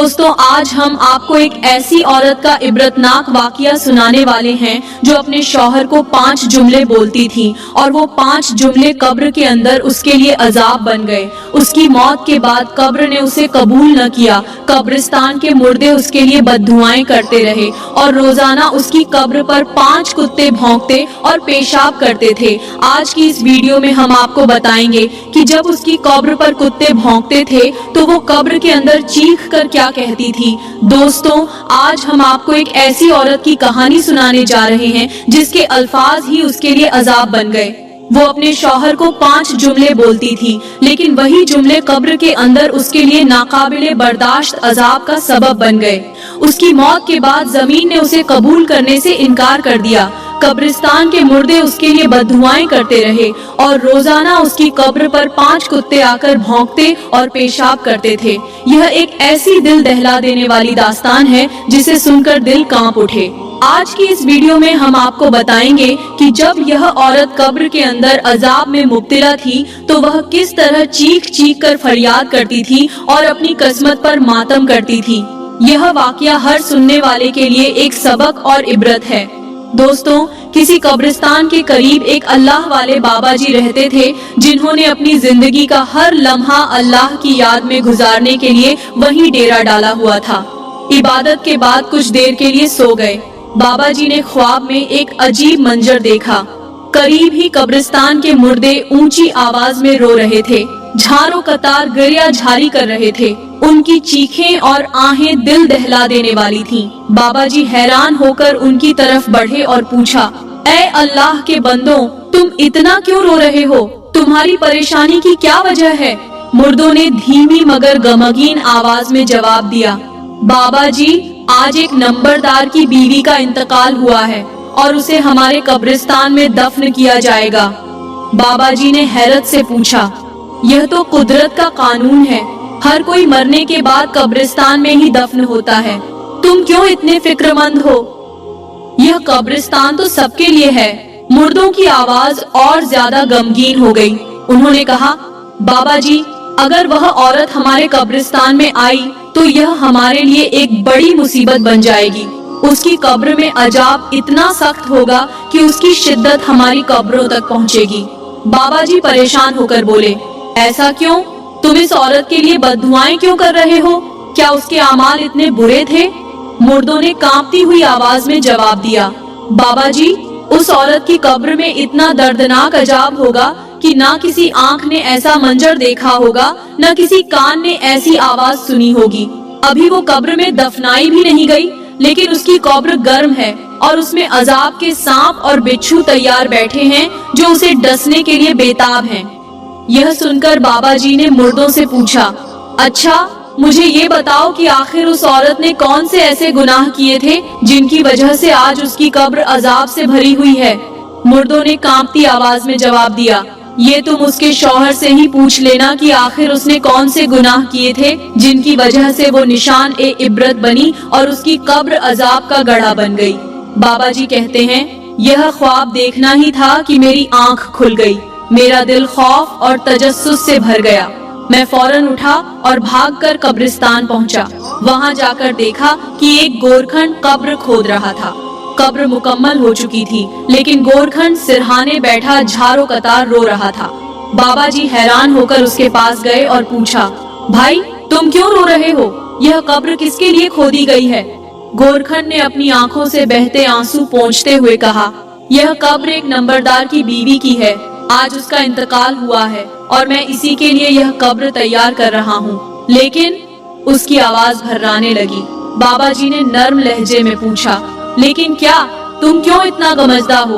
दोस्तों आज हम आपको एक ऐसी औरत का इबरतनाक वाकया सुनाने वाले हैं जो अपने शौहर को 5 जुमले बोलती थी और वो 5 जुमले कब्र के अंदर उसके लिए अजाब बन गए। उसकी मौत के बाद कब्र ने उसे कबूल न किया। कब्रिस्तान के मुर्दे उसके लिए बद्दुआएं करते रहे और रोजाना उसकी कब्र पर 5 कुत्ते भौंकते और पेशाब करते थे। आज की इस वीडियो में हम आपको बताएंगे कि जब उसकी कब्र पर कुत्ते भौंकते थे तो वो कब्र के अंदर चीख कर क्या कहती थी। दोस्तों आज हम आपको एक ऐसी औरत की कहानी सुनाने जा रहे हैं जिसके अल्फाज ही उसके लिए अजाब बन गए। वो अपने शौहर को 5 जुमले बोलती थी, लेकिन वही जुमले कब्र के अंदर उसके लिए नाकाबिले बर्दाश्त अजाब का सबब बन गए। उसकी मौत के बाद जमीन ने उसे कबूल करने से इनकार कर दिया। कब्रिस्तान के मुर्दे उसके लिए बद्दुआएं करते रहे और रोजाना उसकी कब्र पर 5 कुत्ते आकर भौंकते और पेशाब करते थे। यह एक ऐसी दिल दहला देने वाली दास्तान है जिसे सुनकर दिल कांप उठे। आज की इस वीडियो में हम आपको बताएंगे कि जब यह औरत कब्र के अंदर अजाब में मुब्तला थी तो वह किस तरह चीख चीख कर फरियाद करती थी और अपनी किस्मत पर मातम करती थी। यह वाकया हर सुनने वाले के लिए एक सबक और इबरत है। दोस्तों किसी कब्रिस्तान के करीब एक अल्लाह वाले बाबा जी रहते थे जिन्होंने अपनी जिंदगी का हर लम्हा अल्लाह की याद में गुजारने के लिए वहीं डेरा डाला हुआ था। इबादत के बाद कुछ देर के लिए सो गए। बाबा जी ने ख्वाब में एक अजीब मंजर देखा। करीब ही कब्रिस्तान के मुर्दे ऊंची आवाज में रो रहे थे, झारों कतार गरिया झारी कर रहे थे। उनकी चीखें और आहें दिल दहला देने वाली थीं। बाबा जी हैरान होकर उनकी तरफ बढ़े और पूछा, ऐ अल्लाह के बंदों, तुम इतना क्यों रो रहे हो? तुम्हारी परेशानी की क्या वजह है? मुर्दों ने धीमी मगर गमगीन आवाज में जवाब दिया, बाबा जी आज एक नंबरदार की बीवी का इंतकाल हुआ है और उसे हमारे कब्रिस्तान में दफन किया जाएगा। बाबा जी ने हैरत से पूछा, यह तो कुदरत का कानून है, हर कोई मरने के बाद कब्रिस्तान में ही दफन होता है, तुम क्यों इतने फिक्रमंद हो? यह कब्रिस्तान तो सबके लिए है। मुर्दों की आवाज और ज्यादा गमगीन हो गई। उन्होंने कहा, बाबा जी अगर वह औरत हमारे कब्रिस्तान में आई तो यह हमारे लिए एक बड़ी मुसीबत बन जाएगी। उसकी कब्र में अजाब इतना सख्त होगा कि उसकी शिद्दत हमारी कब्रों तक पहुंचेगी। बाबा जी परेशान होकर बोले, ऐसा क्यों? तुम इस औरत के लिए बद्दुआएं क्यों कर रहे हो? क्या उसके अमाल इतने बुरे थे? मुर्दों ने कांपती हुई आवाज में जवाब दिया, बाबा जी उस औरत की कब्र में इतना दर्दनाक अजाब होगा कि ना किसी आंख ने ऐसा मंजर देखा होगा, न किसी कान ने ऐसी आवाज सुनी होगी। अभी वो कब्र में दफनाई भी नहीं गई, लेकिन उसकी कब्र गर्म है और उसमें अजाब के सांप और बिच्छू तैयार बैठे हैं जो उसे डसने के लिए बेताब हैं। यह सुनकर बाबा जी ने मुर्दों से पूछा, अच्छा मुझे ये बताओ कि आखिर उस औरत ने कौन से ऐसे गुनाह किए थे जिनकी वजह से आज उसकी कब्र अजाब से भरी हुई है? मुर्दों ने कांपती आवाज में जवाब दिया, ये तुम उसके शौहर से ही पूछ लेना कि आखिर उसने कौन से गुनाह किए थे जिनकी वजह से वो निशान ए इबरत बनी और उसकी कब्र अजाब का गढ़ा बन गई। बाबा जी कहते हैं, यह ख्वाब देखना ही था कि मेरी आंख खुल गई। मेरा दिल खौफ और तजस्सुस से भर गया। मैं फौरन उठा और भागकर कब्रिस्तान पहुंचा। वहां जाकर देखा कि एक गोरखंड कब्र खोद रहा था। कब्र मुकम्मल हो चुकी थी, लेकिन गोरखंड सिरहाने बैठा झारों कतार रो रहा था। बाबा जी हैरान होकर उसके पास गए और पूछा, भाई तुम क्यों रो रहे हो? यह कब्र किसके लिए खोदी गई है? गोरखंड ने अपनी आंखों से बहते आंसू पोंछते हुए कहा, यह कब्र एक नंबरदार की बीवी की है। आज उसका इंतकाल हुआ है और मैं इसी के लिए यह कब्र तैयार कर रहा हूँ। लेकिन उसकी आवाज भर्राने लगी। बाबा जी ने नर्म लहजे में पूछा, लेकिन क्या? तुम क्यों इतना गमजदा हो?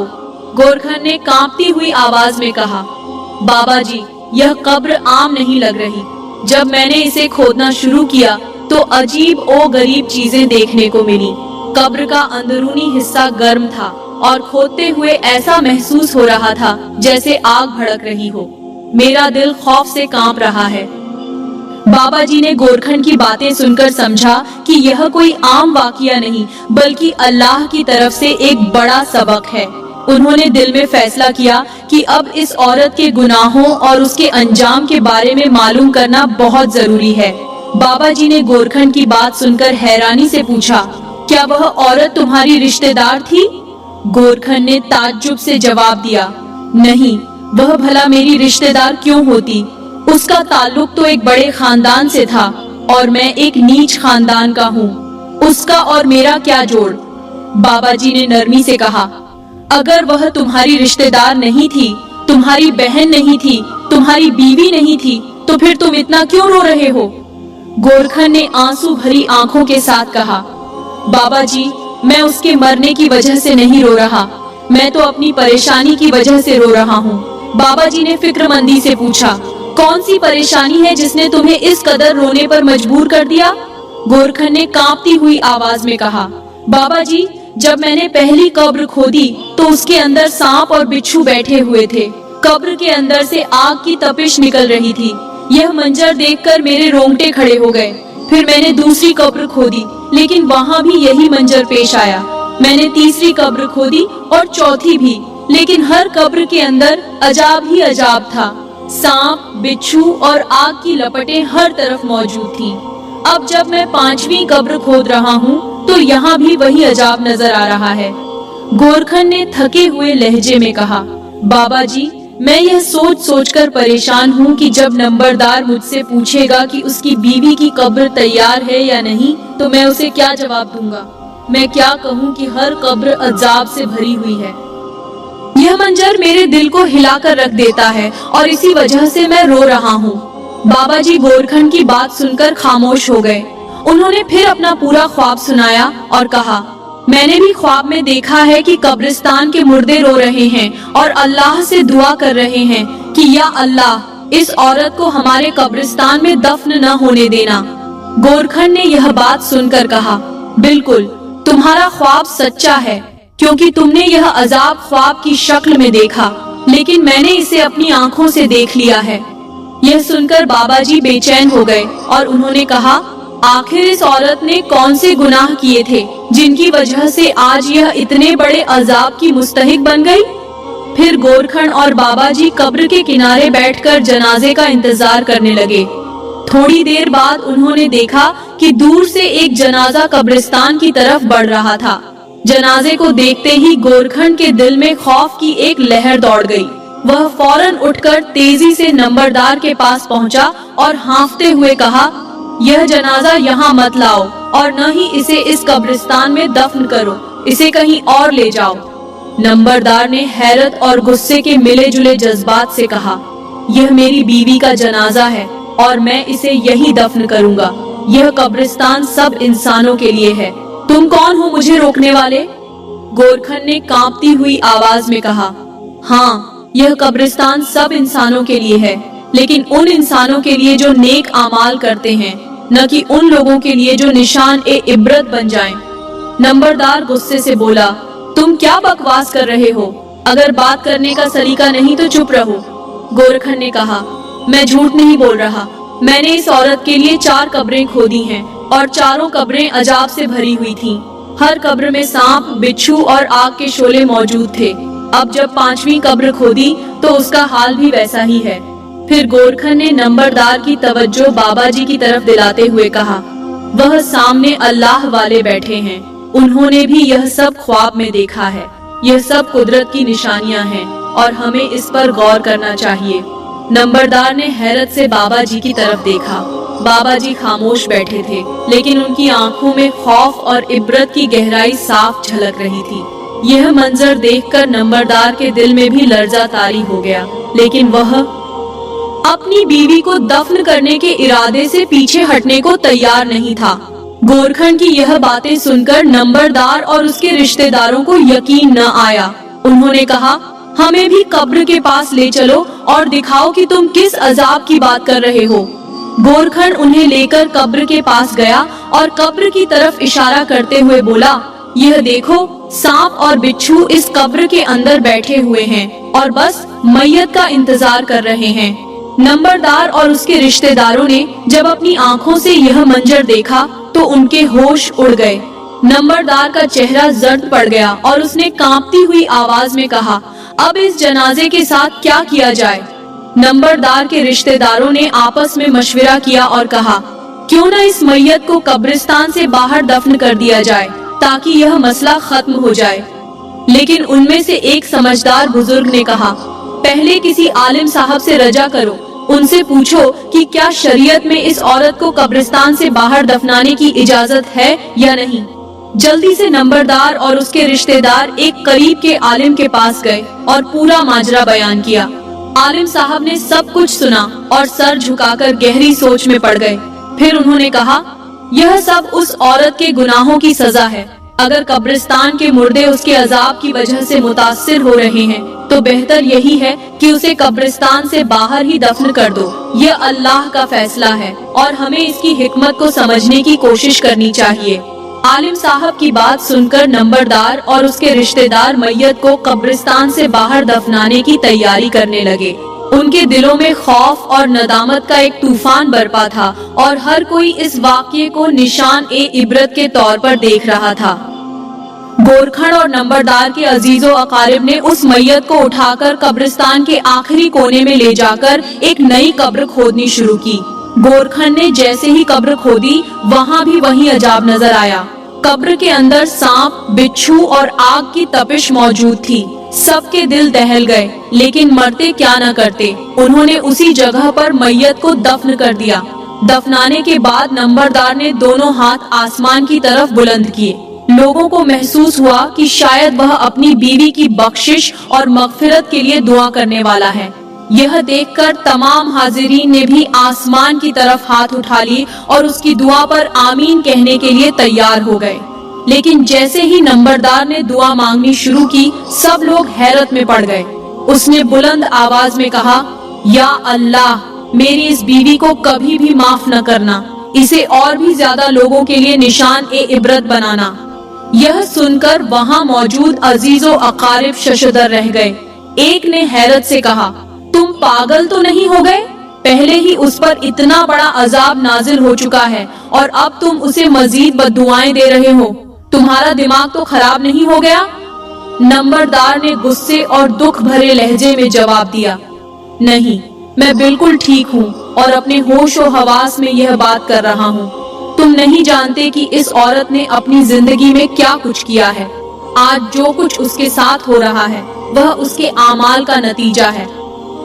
गोरखंड ने कांपती हुई आवाज में कहा, बाबा जी यह कब्र आम नहीं लग रही। जब मैंने इसे खोदना शुरू किया तो अजीब ओ गरीब चीजें देखने को मिली। कब्र का अंदरूनी हिस्सा गर्म था और खोदते हुए ऐसा महसूस हो रहा था जैसे आग भड़क रही हो। मेरा दिल खौफ से कांप रहा है। बाबा जी ने गोरखंड की बातें सुनकर समझा कि यह कोई आम वाकया नहीं बल्कि अल्लाह की तरफ से एक बड़ा सबक है। उन्होंने दिल में फैसला किया कि अब इस औरत के गुनाहों और उसके अंजाम के बारे में मालूम करना बहुत जरूरी है। बाबा जी ने गोरखन की बात सुनकर हैरानी से पूछा, क्या वह औरत तुम्हारी रिश्तेदार थी? गोरखन ने ताज्जुब से जवाब दिया, नहीं, वह भला मेरी रिश्तेदार क्यों होती? उसका ताल्लुक तो एक बड़े खानदान से था और मैं एक नीच खानदान का हूँ। उसका और मेरा क्या जोड़? बाबा जी ने नरमी से कहा, अगर वह तुम्हारी रिश्तेदार नहीं थी, तुम्हारी बहन नहीं थी, तुम्हारी बीवी नहीं थी, तो फिर तुम इतना क्यों रो रहे हो? गोरखन ने आंसू भरी आंखों के साथ कहा, बाबा जी, मैं उसके मरने की वजह से नहीं रो रहा, मैं तो अपनी परेशानी की वजह से रो रहा हूँ। बाबा जी ने फिक्रमंदी से पूछा, कौन सी परेशानी है जिसने तुम्हें इस कदर रोने पर मजबूर कर दिया? गोरखन ने कांपती हुई आवाज में कहा, बाबा जी, जब मैंने पहली कब्र खोदी तो उसके अंदर सांप और बिच्छू बैठे हुए थे। कब्र के अंदर से आग की तपिश निकल रही थी। यह मंजर देखकर मेरे रोंगटे खड़े हो गए। फिर मैंने दूसरी कब्र खोदी, लेकिन वहाँ भी यही मंजर पेश आया। मैंने तीसरी कब्र खोदी और चौथी भी, लेकिन हर कब्र के अंदर अजाब ही अजाब था। सांप, बिच्छू और आग की लपटें हर तरफ मौजूद थीं। अब जब मैं पांचवी कब्र खोद रहा हूँ तो यहाँ भी वही अजाब नजर आ रहा है। गोरखन ने थके हुए लहजे में कहा, बाबा जी, मैं यह सोच सोचकर परेशान हूँ कि जब नंबरदार मुझसे पूछेगा कि उसकी बीवी की कब्र तैयार है या नहीं, तो मैं उसे क्या जवाब दूंगा? मैं क्या कहूँ कि हर कब्र अजाब से भरी हुई है। यह मंजर मेरे दिल को हिलाकर रख देता है और इसी वजह से मैं रो रहा हूँ। बाबा जी गोरखन की बात सुनकर खामोश हो गए। उन्होंने फिर अपना पूरा ख्वाब सुनाया और कहा, मैंने भी ख्वाब में देखा है कि कब्रिस्तान के मुर्दे रो रहे हैं और अल्लाह से दुआ कर रहे हैं कि या अल्लाह, इस औरत को हमारे कब्रिस्तान में दफन न होने देना। गोरखन ने यह बात सुनकर कहा, बिल्कुल, तुम्हारा ख्वाब सच्चा है, क्योंकि तुमने यह अजाब ख्वाब की शक्ल में देखा, लेकिन मैंने इसे अपनी आंखों से देख लिया है। यह सुनकर बाबा जी बेचैन हो गए और उन्होंने कहा, आखिर इस औरत ने कौन से गुनाह किए थे जिनकी वजह से आज यह इतने बड़े अजाब की मुस्तहिक बन गई? फिर गोरखन और बाबा जी कब्र के किनारे बैठकर जनाजे का इंतजार करने लगे। थोड़ी देर बाद उन्होंने देखा कि दूर से एक जनाजा कब्रिस्तान की तरफ बढ़ रहा था। जनाजे को देखते ही गोरखन के दिल में खौफ की एक लहर दौड़ गई। वह फौरन उठकर तेजी से नंबरदार के पास पहुंचा और हांफते हुए कहा, यह जनाजा यहाँ मत लाओ और न ही इसे इस कब्रिस्तान में दफन करो, इसे कहीं और ले जाओ। नंबरदार ने हैरत और गुस्से के मिले जुले जज्बात से कहा, यह मेरी बीवी का जनाजा है और मैं इसे यही दफन करूंगा। यह कब्रिस्तान सब इंसानों के लिए है। तुम कौन हो मुझे रोकने वाले? गोरखन ने कांपती हुई आवाज में कहा, हाँ, यह कब्रिस्तान सब इंसानों के लिए है, लेकिन उन इंसानों के लिए जो नेक आमाल करते हैं, न कि उन लोगों के लिए जो निशान ए इबरत बन जाएं। नंबरदार गुस्से से बोला, तुम क्या बकवास कर रहे हो? अगर बात करने का सलीका नहीं तो चुप रहो। गोरखन ने कहा, मैं झूठ नहीं बोल रहा। मैंने इस औरत के लिए 4 कब्रें खोदी हैं और चारों कब्रें अजाब से भरी हुई थीं। हर कब्र में सांप, बिच्छू और आग के शोले मौजूद थे। अब जब 5वीं कब्र खोदी तो उसका हाल भी वैसा ही है। फिर गोरखन ने नंबरदार की तवज्जो बाबा जी की तरफ दिलाते हुए कहा, वह सामने अल्लाह वाले बैठे हैं, उन्होंने भी यह सब ख्वाब में देखा है। यह सब कुदरत की निशानियां हैं और हमें इस पर गौर करना चाहिए। नंबरदार ने हैरत से बाबा जी की तरफ देखा। बाबा जी खामोश बैठे थे, लेकिन उनकी आंखों में खौफ और इबरत की गहराई साफ झलक रही थी। यह मंजर देखकर नंबरदार के दिल में भी लर्जा तारी हो गया, लेकिन वह अपनी बीवी को दफन करने के इरादे से पीछे हटने को तैयार नहीं था। गोरखन की यह बातें सुनकर नंबरदार और उसके रिश्तेदारों को यकीन न आया। उन्होंने कहा, हमें भी कब्र के पास ले चलो और दिखाओ कि तुम किस अजाब की बात कर रहे हो। गोरखन उन्हें लेकर कब्र के पास गया और कब्र की तरफ इशारा करते हुए बोला, यह देखो, सांप और बिच्छू इस कब्र के अंदर बैठे हुए हैं और बस मैयत का इंतजार कर रहे हैं। नंबरदार और उसके रिश्तेदारों ने जब अपनी आंखों से यह मंजर देखा तो उनके होश उड़ गए। नंबरदार का चेहरा जर्द पड़ गया और उसने कांपती हुई आवाज में कहा, अब इस जनाजे के साथ क्या किया जाए? नंबरदार के रिश्तेदारों ने आपस में मशविरा किया और कहा, क्यों न इस मैयत को कब्रिस्तान से बाहर दफन कर दिया जाए ताकि यह मसला खत्म हो जाए। लेकिन उनमें से एक समझदार बुजुर्ग ने कहा, पहले किसी आलिम साहब से रजा करो, उनसे पूछो कि क्या शरीयत में इस औरत को कब्रिस्तान से बाहर दफनाने की इजाजत है या नहीं। जल्दी से नंबरदार और उसके रिश्तेदार एक करीब के आलिम के पास गए और पूरा माजरा बयान किया। आलिम साहब ने सब कुछ सुना और सर झुकाकर गहरी सोच में पड़ गए। फिर उन्होंने कहा, यह सब उस औरत के गुनाहों की सजा है। अगर कब्रिस्तान के मुर्दे उसके अजाब की वजह से मुतासिर हो रहे हैं तो बेहतर यही है कि उसे कब्रिस्तान से बाहर ही दफन कर दो। यह अल्लाह का फैसला है और हमें इसकी हिकमत को समझने की कोशिश करनी चाहिए। आलिम साहब की बात सुनकर नंबरदार और उसके रिश्तेदार मैयत को कब्रिस्तान से बाहर दफनाने की तैयारी करने लगे। उनके दिलों में खौफ और नदामत का एक तूफान बरपा था और हर कोई इस वाक़ये को निशान ए इबरत के तौर पर देख रहा था। गोरखन और नंबरदार के अजीजो अकारिब ने उस मैयत को उठाकर कब्रिस्तान के आखिरी कोने में ले जाकर एक नई कब्र खोदनी शुरू की। गोरखन ने जैसे ही कब्र खोदी, वहाँ भी वही अजाब नजर आया। कब्र के अंदर सांप, बिच्छू और आग की तपिश मौजूद थी। सबके दिल दहल गए, लेकिन मरते क्या न करते। उन्होंने उसी जगह पर मैयत को दफन कर दिया। दफनाने के बाद नंबरदार ने दोनों हाथ आसमान की तरफ बुलंद किए। लोगों को महसूस हुआ कि शायद वह अपनी बीवी की बख्शिश और मगफिरत के लिए दुआ करने वाला है। यह देखकर तमाम हाजिरीन ने भी आसमान की तरफ हाथ उठा लिए और उसकी दुआ पर आमीन कहने के लिए तैयार हो गए। लेकिन जैसे ही नंबरदार ने दुआ मांगनी शुरू की, सब लोग हैरत में पड़ गए। उसने बुलंद आवाज में कहा, या अल्लाह, मेरी इस बीवी को कभी भी माफ न करना, इसे और भी ज्यादा लोगों के लिए निशान ए इबरत बनाना। यह सुनकर वहाँ मौजूद अजीजो अकारिब शशदर रह गए। एक ने हैरत से कहा, तुम पागल तो नहीं हो गए? पहले ही उस पर इतना बड़ा अजाब नाजिल हो चुका है और अब तुम उसे मजीद बद्दुआएं दे रहे हो। तुम्हारा दिमाग तो खराब नहीं हो गया? नंबरदार ने गुस्से और दुख भरे लहजे में जवाब दिया, नहीं, मैं बिल्कुल ठीक हूँ और अपने होश और हवास में यह बात कर रहा हूँ। तुम नहीं जानते कि इस औरत ने अपनी जिंदगी में क्या कुछ किया है। आज जो कुछ उसके साथ हो रहा है वह उसके आमाल का नतीजा है।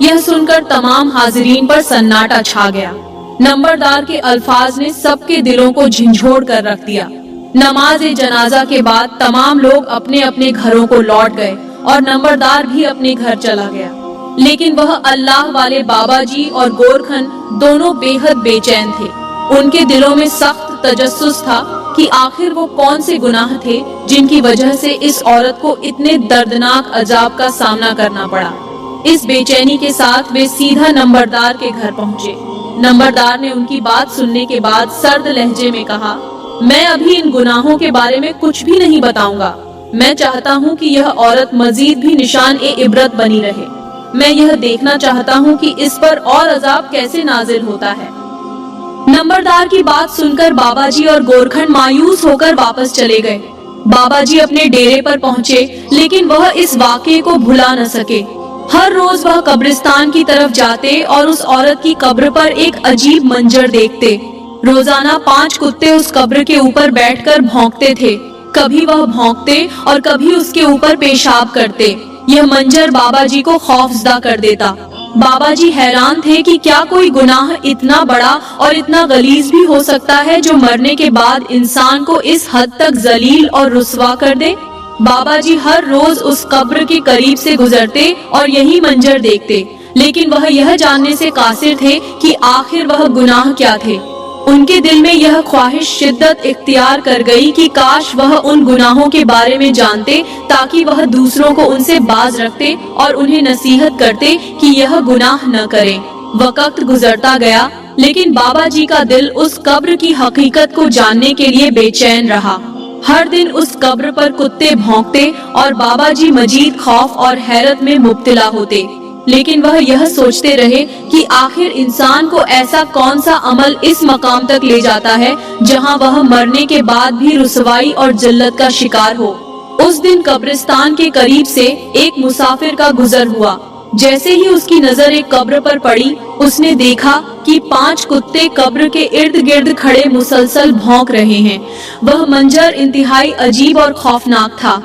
यह सुनकर तमाम हाजिरीन पर सन्नाटा छा गया। नंबरदार के अल्फाज ने सबके दिलों को झंझोड़ कर रख दिया। नमाज जनाजा के बाद तमाम लोग अपने अपने घरों को लौट गए और नंबरदार भी अपने घर चला गया। लेकिन वह अल्लाह वाले बाबा जी और गोरखन दोनों बेहद बेचैन थे। उनके दिलों में सख्त तजस्सुस था कि आखिर वो कौन से गुनाह थे जिनकी वजह से इस औरत को इतने दर्दनाक अजाब का सामना करना पड़ा। इस बेचैनी के साथ वे सीधा नंबरदार के घर पहुँचे। नंबरदार ने उनकी बात सुनने के बाद सर्द लहजे में कहा, मैं अभी इन गुनाहों के बारे में कुछ भी नहीं बताऊंगा। मैं चाहता हूँ कि यह औरत मजीद भी निशान ए इबरत बनी रहे। मैं यह देखना चाहता हूँ कि इस पर और अजाब कैसे नाजिल होता है। नंबरदार की बात सुनकर बाबाजी और गोरखन मायूस होकर वापस चले गए। बाबाजी अपने डेरे पर पहुँचे, लेकिन वह इस वाक़ये को भुला न सके। हर रोज वह कब्रिस्तान की तरफ जाते और उस औरत की कब्र पर एक अजीब मंजर देखते। रोजाना 5 कुत्ते उस कब्र के ऊपर बैठकर भौंकते थे। कभी वह भौंकते और कभी उसके ऊपर पेशाब करते। यह मंजर बाबाजी को खौफजदा कर देता। बाबाजी हैरान थे कि क्या कोई गुनाह इतना बड़ा और इतना गलीज भी हो सकता है जो मरने के बाद इंसान को इस हद तक जलील और रुस्वा कर दे। बाबाजी हर रोज उस कब्र के करीब से गुजरते और यही मंजर देखते, लेकिन वह यह जानने से कासिर थे कि आखिर वह गुनाह क्या थे। उनके दिल में यह ख्वाहिश शिद्दत इख्तियार कर गई कि काश वह उन गुनाहों के बारे में जानते ताकि वह दूसरों को उनसे बाज रखते और उन्हें नसीहत करते कि यह गुनाह न करें। वक्त गुजरता गया, लेकिन बाबाजी का दिल उस कब्र की हकीकत को जानने के लिए बेचैन रहा। हर दिन उस कब्र पर कुत्ते भौंकते और बाबाजी मजीद खौफ और हैरत में मुब्तला होते। लेकिन वह यह सोचते रहे कि आखिर इंसान को ऐसा कौन सा अमल इस मकाम तक ले जाता है जहां वह मरने के बाद भी रुसवाई और जिल्लत का शिकार हो। उस दिन कब्रिस्तान के करीब से एक मुसाफिर का गुजर हुआ। जैसे ही उसकी नजर एक कब्र पर पड़ी, उसने देखा कि 5 कुत्ते कब्र के इर्द गिर्द खड़े मुसलसल भौंक रहे हैं। वह मंजर इंतहाई अजीब और खौफनाक था।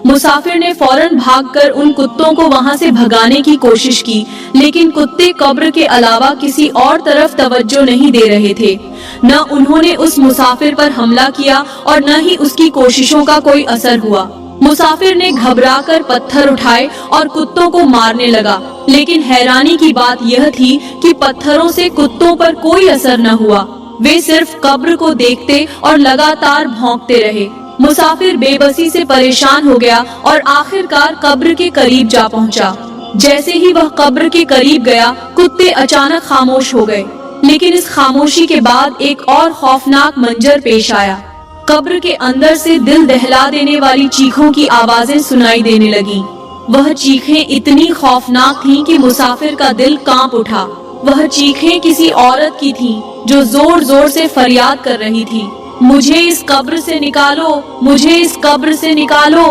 मुसाफिर ने फौरन भागकर उन कुत्तों को वहां से भगाने की कोशिश की, लेकिन कुत्ते कब्र के अलावा किसी और तरफ तवज्जो नहीं दे रहे थे। न उन्होंने उस मुसाफिर पर हमला किया और न ही उसकी कोशिशों का कोई असर हुआ। मुसाफिर ने घबराकर पत्थर उठाए और कुत्तों को मारने लगा, लेकिन हैरानी की बात यह थी कि पत्थरों से कुत्तों पर कोई असर न हुआ। वे सिर्फ कब्र को देखते और लगातार भौंकते रहे। मुसाफिर बेबसी से परेशान हो गया और आखिरकार कब्र के करीब जा पहुंचा। जैसे ही वह कब्र के करीब गया, कुत्ते अचानक खामोश हो गए। लेकिन इस खामोशी के बाद एक और खौफनाक मंजर पेश आया। कब्र के अंदर से दिल दहला देने वाली चीखों की आवाजें सुनाई देने लगीं। वह चीखें इतनी खौफनाक थीं कि मुसाफिर का दिल कांप उठा। वह चीखें किसी औरत की थीं जो जोर जोर से फरियाद कर रही थी, मुझे इस कब्र से निकालो, मुझे इस कब्र से निकालो,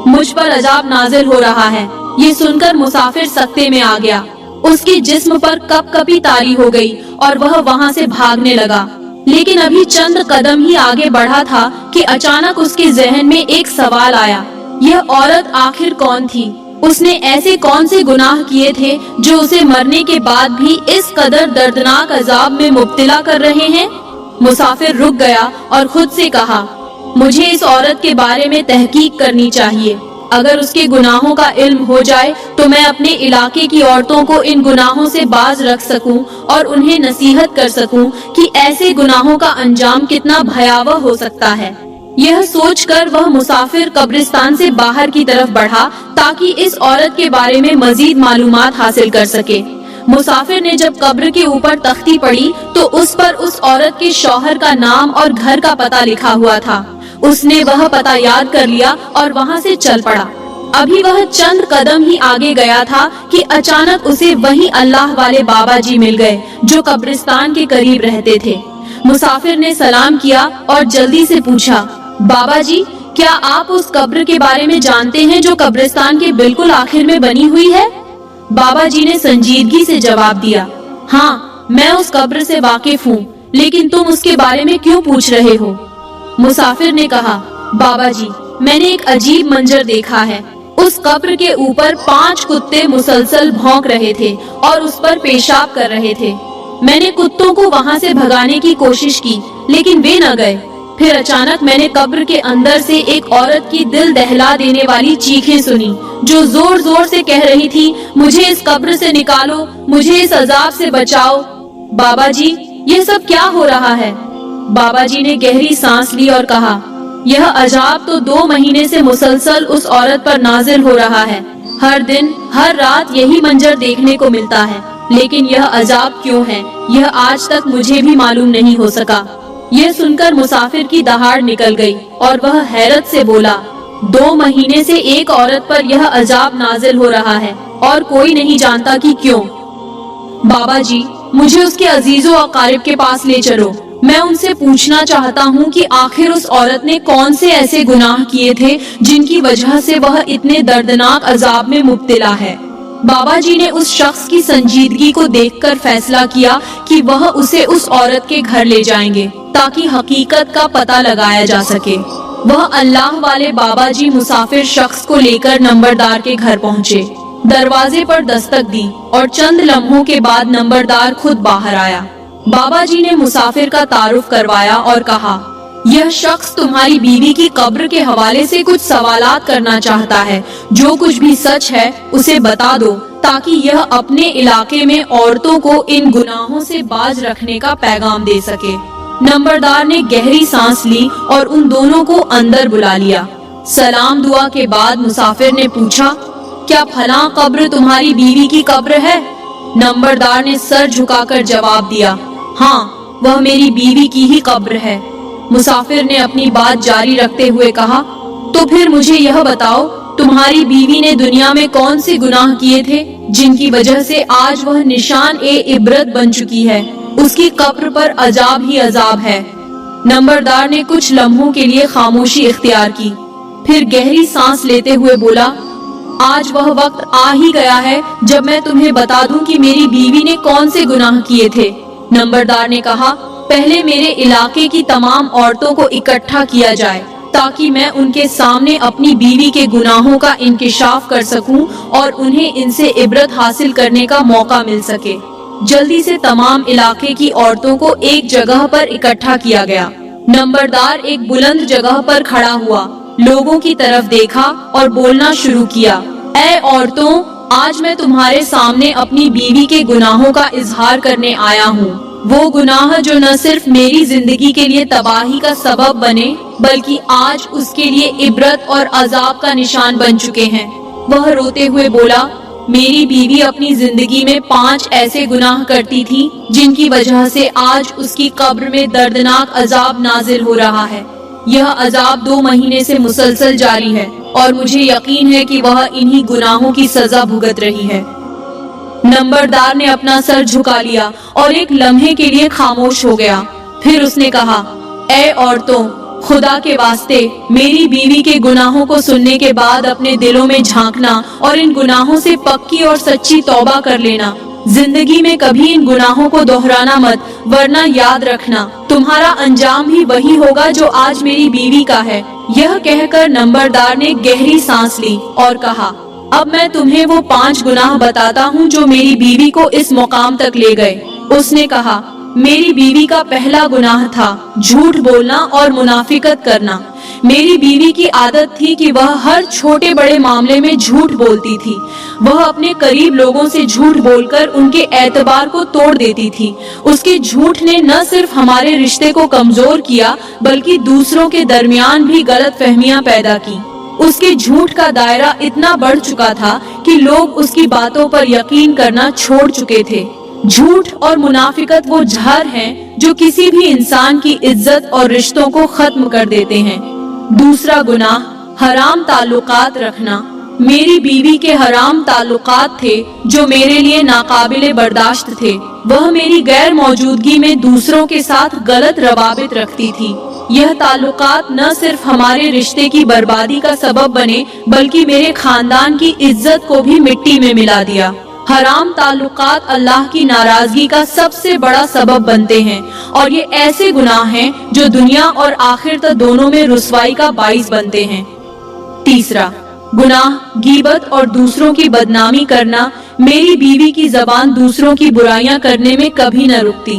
मुझ पर अजाब नाजिल हो रहा है। ये सुनकर मुसाफिर सकते में आ गया। उसके जिस्म पर कपकपी तारी हो गई और वह वहां से भागने लगा। लेकिन अभी चंद कदम ही आगे बढ़ा था कि अचानक उसके जहन में एक सवाल आया, यह औरत आखिर कौन थी? उसने ऐसे कौन से गुनाह किए थे जो उसे मरने के बाद भी इस कदर दर्दनाक अजाब में मुब्तला कर रहे हैं? मुसाफिर रुक गया और खुद से कहा, मुझे इस औरत के बारे में तहकीक करनी चाहिए। अगर उसके गुनाहों का इल्म हो जाए तो मैं अपने इलाके की औरतों को इन गुनाहों से बाज रख सकूं और उन्हें नसीहत कर सकूं कि ऐसे गुनाहों का अंजाम कितना भयावह हो सकता है। यह सोचकर वह मुसाफिर कब्रिस्तान से बाहर की तरफ बढ़ा ताकि इस औरत के बारे में मजीद मालूमात हासिल कर सके। मुसाफिर ने जब कब्र के ऊपर तख्ती पड़ी तो उस पर उस औरत के शौहर का नाम और घर का पता लिखा हुआ था। उसने वह पता याद कर लिया और वहां से चल पड़ा। अभी वह चंद कदम ही आगे गया था कि अचानक उसे वही अल्लाह वाले बाबा जी मिल गए जो कब्रिस्तान के करीब रहते थे। मुसाफिर ने सलाम किया और जल्दी से पूछा, बाबा जी, क्या आप उस कब्र के बारे में जानते हैं जो कब्रिस्तान के बिल्कुल आखिर में बनी हुई है? बाबा जी ने संजीदगी से जवाब दिया, हाँ, मैं उस कब्र से वाकिफ हूँ, लेकिन तुम उसके बारे में क्यों पूछ रहे हो? मुसाफिर ने कहा, बाबा जी, मैंने एक अजीब मंजर देखा है। उस कब्र के ऊपर 5 कुत्ते मुसलसल भौंक रहे थे और उस पर पेशाब कर रहे थे। मैंने कुत्तों को वहां से भगाने की कोशिश की, लेकिन वे न गए। फिर अचानक मैंने कब्र के अंदर से एक औरत की दिल दहला देने वाली चीखें सुनी, जो जोर जोर से कह रही थी, मुझे इस कब्र से निकालो, मुझे इस अजाब से बचाओ। बाबा जी, यह सब क्या हो रहा है? बाबा जी ने गहरी सांस ली और कहा, यह अजाब तो 2 महीने से मुसलसल उस औरत पर नाजिल हो रहा है। हर दिन हर रात यही मंजर देखने को मिलता है, लेकिन यह अजाब क्यों है, यह आज तक मुझे भी मालूम नहीं हो सका। यह सुनकर मुसाफिर की दहाड़ निकल गई और वह हैरत से बोला, 2 महीने से एक औरत पर यह अजाब नाजिल हो रहा है और कोई नहीं जानता कि क्यों। बाबा जी, मुझे उसके अजीजों अकारिब के पास ले चलो। मैं उनसे पूछना चाहता हूँ कि आखिर उस औरत ने कौन से ऐसे गुनाह किए थे जिनकी वजह से वह इतने दर्दनाक अजाब में मुब्तला है। बाबा जी ने उस शख्स की संजीदगी को देखकर फैसला किया कि वह उसे उस औरत के घर ले जाएंगे ताकि हकीकत का पता लगाया जा सके। वह अल्लाह वाले बाबा जी मुसाफिर शख्स को लेकर नंबरदार के घर पहुँचे। दरवाजे पर दस्तक दी और चंद लम्हों के बाद नंबरदार खुद बाहर आया। बाबा जी ने मुसाफिर का तारुफ करवाया और कहा, यह शख्स तुम्हारी बीवी की कब्र के हवाले से कुछ सवालात करना चाहता है। जो कुछ भी सच है उसे बता दो ताकि यह अपने इलाके में औरतों को इन गुनाहों से बाज रखने का पैगाम दे सके। नंबरदार ने गहरी सांस ली और उन दोनों को अंदर बुला लिया। सलाम दुआ के बाद मुसाफिर ने पूछा, क्या फलां कब्र तुम्हारी बीवी की कब्र है? नंबरदार ने सर झुकाकर जवाब दिया, हाँ, वह मेरी बीवी की ही कब्र है। मुसाफिर ने अपनी बात जारी रखते हुए कहा, तो फिर मुझे यह बताओ, तुम्हारी बीवी ने दुनिया में कौन से गुनाह किए थे जिनकी वजह से आज वह निशान ए इबरत बन चुकी है? उसकी कब्र पर अजाब ही अजाब है। नंबरदार ने कुछ लम्हों के लिए खामोशी इख्तियार की, फिर गहरी सांस लेते हुए बोला, آج وہ وقت آ ہی گیا ہے جب میں تمہیں بتا دوں کہ میری بیوی نے کون سے گناہ کیے تھے۔ نمبردار نے کہا، پہلے میرے علاقے کی تمام عورتوں کو اکٹھا کیا جائے تاکہ میں ان کے سامنے اپنی بیوی کے گناہوں کا انکشاف کر سکوں اور انہیں ان سے عبرت حاصل کرنے کا موقع مل سکے۔ جلدی سے تمام علاقے کی عورتوں کو ایک جگہ پر اکٹھا کیا گیا۔ نمبردار ایک بلند جگہ پر کھڑا ہوا، لوگوں کی طرف دیکھا اور بولنا شروع کیا، اے عورتوں، آج میں تمہارے سامنے اپنی بیوی کے گناہوں کا اظہار کرنے آیا ہوں۔ وہ گناہ جو نہ صرف میری زندگی کے لیے تباہی کا سبب بنے بلکہ آج اس کے لیے عبرت اور عذاب کا نشان بن چکے ہیں۔ وہ روتے ہوئے بولا، میری بیوی اپنی زندگی میں 5 ایسے گناہ کرتی تھی جن کی وجہ سے آج اس کی قبر میں دردناک عذاب نازل ہو رہا ہے۔ یہ عذاب 2 مہینے سے مسلسل جاری ہے اور مجھے یقین ہے کہ وہ انہی گناہوں کی سزا بھگت رہی ہے۔ نمبردار نے اپنا سر جھکا لیا اور ایک لمحے کے لیے خاموش ہو گیا۔ پھر اس نے کہا، اے عورتوں، خدا کے واسطے میری بیوی کے گناہوں کو سننے کے بعد اپنے دلوں میں جھانکنا اور ان گناہوں سے پکی اور سچی توبہ کر لینا۔ زندگی میں کبھی ان گناہوں کو دہرانا مت، ورنہ یاد رکھنا تمہارا انجام بھی وہی ہوگا جو آج میری بیوی کا ہے۔ یہ کہہ کر نمبردار نے گہری سانس لی اور کہا، اب میں تمہیں وہ 5 گناہ بتاتا ہوں جو میری بیوی کو اس مقام تک لے گئے۔ اس نے کہا، میری بیوی کا پہلا گناہ تھا جھوٹ بولنا اور منافقت کرنا۔ میری بیوی کی عادت تھی کہ وہ ہر چھوٹے بڑے معاملے میں جھوٹ بولتی تھی۔ وہ اپنے قریب لوگوں سے جھوٹ بول کر ان کے اعتبار کو توڑ دیتی تھی۔ اس کے جھوٹ نے نہ صرف ہمارے رشتے کو کمزور کیا بلکہ دوسروں کے درمیان بھی غلط فہمیاں پیدا کی۔ اس کے جھوٹ کا دائرہ اتنا بڑھ چکا تھا کہ لوگ اس کی باتوں پر یقین کرنا چھوڑ چکے تھے۔ جھوٹ اور منافقت وہ زہر ہیں جو کسی بھی انسان کی عزت اور رشتوں کو ختم کر دیتے ہیں۔ دوسرا گناہ، حرام تعلقات رکھنا۔ میری بیوی کے حرام تعلقات تھے جو میرے لیے ناقابل برداشت تھے۔ وہ میری غیر موجودگی میں دوسروں کے ساتھ غلط روابط رکھتی تھی۔ یہ تعلقات نہ صرف ہمارے رشتے کی بربادی کا سبب بنے بلکہ میرے خاندان کی عزت کو بھی مٹی میں ملا دیا۔ حرام تعلقات اللہ کی ناراضگی کا سب سے بڑا سبب بنتے ہیں اور یہ ایسے گناہ ہیں جو دنیا اور آخرت دونوں میں رسوائی کا باعث بنتے ہیں۔ تیسرا گناہ، غیبت اور دوسروں کی بدنامی کرنا۔ میری بیوی کی زبان دوسروں کی برائیاں کرنے میں کبھی نہ رکتی۔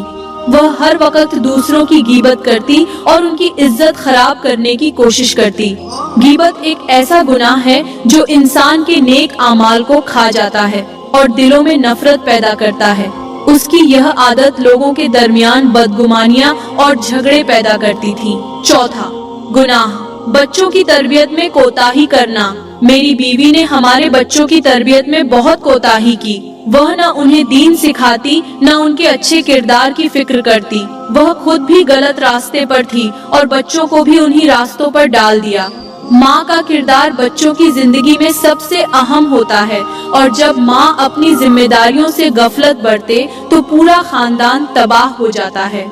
وہ ہر وقت دوسروں کی غیبت کرتی اور ان کی عزت خراب کرنے کی کوشش کرتی۔ غیبت ایک ایسا گناہ ہے جو انسان کے نیک اعمال کو کھا جاتا ہے اور دلوں میں نفرت پیدا کرتا ہے۔ اس کی یہ عادت لوگوں کے درمیان بدگمانیاں اور جھگڑے پیدا کرتی تھی۔ چوتھا گناہ، بچوں کی تربیت میں کوتاہی کرنا۔ میری بیوی نے ہمارے بچوں کی تربیت میں بہت کوتاہی کی۔ وہ نہ انہیں دین سکھاتی نہ ان کے اچھے کردار کی فکر کرتی۔ وہ خود بھی غلط راستے پر تھی اور بچوں کو بھی انہی راستوں پر ڈال دیا۔ ماں کا کردار بچوں کی زندگی میں سب سے اہم ہوتا ہے اور جب ماں اپنی ذمہ داریوں سے غفلت برتے تو پورا خاندان تباہ ہو جاتا ہے۔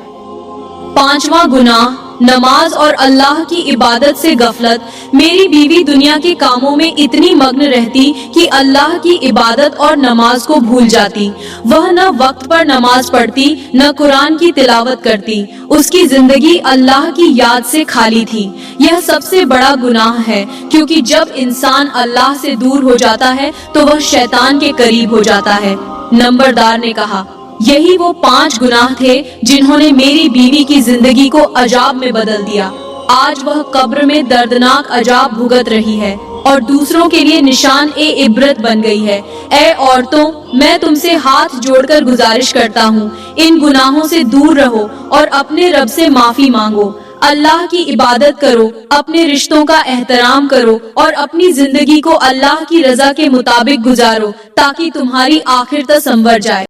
پانچواں گناہ، نماز اور اللہ کی عبادت سے غفلت۔ میری بیوی دنیا کے کاموں میں اتنی مگن رہتی کہ اللہ کی عبادت اور نماز کو بھول جاتی۔ وہ نہ وقت پر نماز پڑھتی نہ قرآن کی تلاوت کرتی۔ اس کی زندگی اللہ کی یاد سے خالی تھی۔ یہ سب سے بڑا گناہ ہے کیونکہ جب انسان اللہ سے دور ہو جاتا ہے تو وہ شیطان کے قریب ہو جاتا ہے۔ نمبردار نے کہا، یہی وہ 5 گناہ تھے جنہوں نے میری بیوی کی زندگی کو عذاب میں بدل دیا۔ آج وہ قبر میں دردناک عذاب بھگت رہی ہے اور دوسروں کے لیے نشان عبرت بن گئی ہے۔ اے عورتوں، میں تم سے ہاتھ جوڑ کر گزارش کرتا ہوں، ان گناہوں سے دور رہو اور اپنے رب سے معافی مانگو۔ اللہ کی عبادت کرو، اپنے رشتوں کا احترام کرو اور اپنی زندگی کو اللہ کی رضا کے مطابق گزارو تاکہ تمہاری آخرت سنور جائے۔